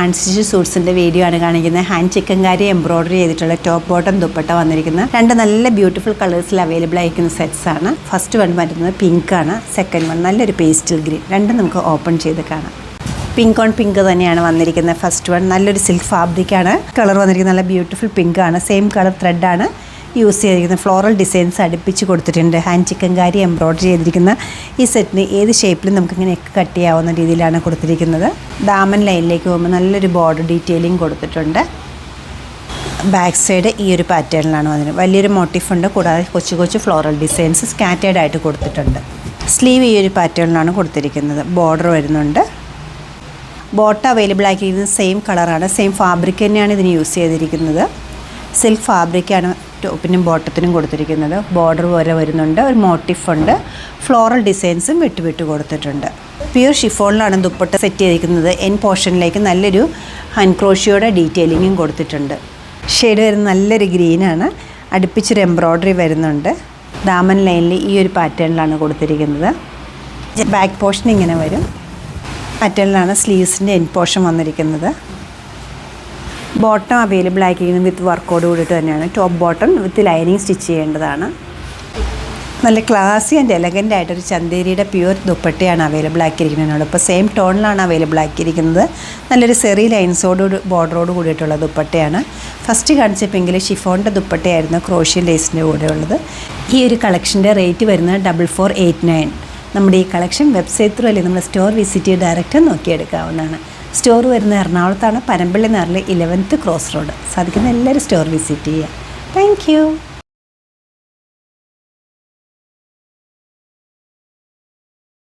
Unstitch സൂട്ട്സിൻ്റെ video ആണ് കാണിക്കുന്നത്. Hand chikankari embroidery ചെയ്തിട്ടുള്ള ടോപ്പ് ബോട്ടം ദുപ്പട്ട വന്നിരിക്കുന്ന രണ്ട് നല്ല ബ്യൂട്ടിഫുൾ കളേഴ്സിൽ അവൈലബിൾ ആയിരിക്കുന്ന സെറ്റ്സ് ആണ്. ഫസ്റ്റ് വൺ വരുന്നത് പിങ്ക് ആണ്, സെക്കൻഡ് വൺ നല്ലൊരു പേസ്റ്റൽ ഗ്രീൻ. രണ്ടും നമുക്ക് ഓപ്പൺ ചെയ്ത് കാണാം. പിങ്ക് ഓൺ പിങ്ക് തന്നെയാണ് വന്നിരിക്കുന്നത്. ഫസ്റ്റ് വൺ നല്ലൊരു സിൽക്ക് ഫാബ്രിക്കാണ്, കളർ വന്നിരിക്കുന്നത് നല്ല ബ്യൂട്ടിഫുൾ പിങ്ക് ആണ്. സെയിം കളർ ത്രെഡാണ് യൂസ് ചെയ്തിരിക്കുന്നത്. ഫ്ലോറൽ ഡിസൈൻസ് അടുപ്പിച്ച് കൊടുത്തിട്ടുണ്ട്. ഹാൻഡ് ചിക്കൻകാരി എംബ്രോയ്ഡറി ചെയ്തിരിക്കുന്ന ഈ സെറ്റിന് ഏത് ഷേപ്പിലും നമുക്കിങ്ങനെ കട്ട് ചെയ്യാവുന്ന രീതിയിലാണ് കൊടുത്തിരിക്കുന്നത്. ദാമൻ ലൈനിലേക്ക് പോകുമ്പോൾ നല്ലൊരു ബോർഡർ ഡീറ്റെയിലിംഗ് കൊടുത്തിട്ടുണ്ട്. ബാക്ക് സൈഡ് ഈ ഒരു പാറ്റേണിലാണ് വന്നിരുന്നത്. വലിയൊരു മോട്ടീഫുണ്ട്, കൂടാതെ കൊച്ചു കൊച്ചു ഫ്ലോറൽ ഡിസൈൻസ് സ്കാറ്റേർഡ് ആയിട്ട് കൊടുത്തിട്ടുണ്ട്. സ്ലീവ് ഈ ഒരു പാറ്റേണിലാണ് കൊടുത്തിരിക്കുന്നത്. ബോർഡർ വരുന്നുണ്ട്. ബോട്ടം അവൈലബിൾ ആക്കിയിരിക്കുന്നത് സെയിം കളറാണ്, സെയിം ഫാബ്രിക് തന്നെയാണ് ഇതിന് യൂസ് ചെയ്തിരിക്കുന്നത്. സിൽക്ക് ഫാബ്രിക്കാണ് ടോപ്പിനും ബോട്ടത്തിനും കൊടുത്തിരിക്കുന്നത്. ബോർഡർ വരെ വരുന്നുണ്ട്, ഒരു മോട്ടീഫുണ്ട്, ഫ്ലോറൽ ഡിസൈൻസും വിട്ട് കൊടുത്തിട്ടുണ്ട്. പ്യൂർ ഷിഫോണിലാണ് ദുപ്പട്ട സെറ്റ് ചെയ്തിരിക്കുന്നത്. എൻ പോർഷനിലേക്ക് നല്ലൊരു ഹാൻഡ് ക്രോഷിയോടെ ഡീറ്റെയിലിങ്ങും കൊടുത്തിട്ടുണ്ട്. ഷെയ്ഡ് വരുന്നത് നല്ലൊരു ഗ്രീനാണ്, അടുപ്പിച്ചൊരു എംബ്രോയ്ഡറി വരുന്നുണ്ട്. ദാമൻ ലൈനിൽ ഈ ഒരു പാറ്റേണിലാണ് കൊടുത്തിരിക്കുന്നത്. ബാക്ക് പോർഷൻ ഇങ്ങനെ വരും. പാറ്റേണിലാണ് സ്ലീവ്സിൻ്റെ എൻ പോർഷൻ വന്നിരിക്കുന്നത്. ബോട്ടം അവൈലബിൾ ആക്കിയിരിക്കുന്നത് വിത്ത് വർക്കോട് കൂടിയിട്ട് തന്നെയാണ്. Top bottom with lining stitch ചെയ്യേണ്ടതാണ്. നല്ല ക്ലാസി ആൻഡ് എലഗൻ്റ് ആയിട്ടൊരു ചന്തേരിയുടെ പ്യൂർ ദുപ്പട്ടയാണ് അവൈലബിൾ ആക്കിയിരിക്കുന്നത്. ഇപ്പോൾ സെയിം ടോണിലാണ് അവൈലബിൾ ആക്കിയിരിക്കുന്നത്. നല്ലൊരു സെറി ലൈൻസോട് ബോർഡറോട് കൂടിയിട്ടുള്ള ദുപ്പട്ടയാണ്. ഫസ്റ്റ് കാണിച്ചപ്പോൾ ഷിഫോണിൻ്റെ ദുപ്പട്ടയായിരുന്നു ക്രോഷ്യൻ ലേസിൻ്റെ കൂടെ ഉള്ളത്. ഈ ഒരു കളക്ഷൻ്റെ റേറ്റ് വരുന്നത് 4489. നമ്മുടെ ഈ കളക്ഷൻ വെബ്സൈറ്റ് ത്രൂ അല്ലെങ്കിൽ നമ്മുടെ സ്റ്റോർ വിസിറ്റ് ചെയ്ത് ഡയറക്റ്റ് നോക്കിയെടുക്കാവുന്നതാണ്. സ്റ്റോർ വരുന്നത് എറണാകുളത്താണ്, പനമ്പള്ളി നാറിലെ 11th ക്രോസ് റോഡ്. സാധിക്കുന്ന എല്ലാവരും സ്റ്റോർ വിസിറ്റ് ചെയ്യുക. താങ്ക്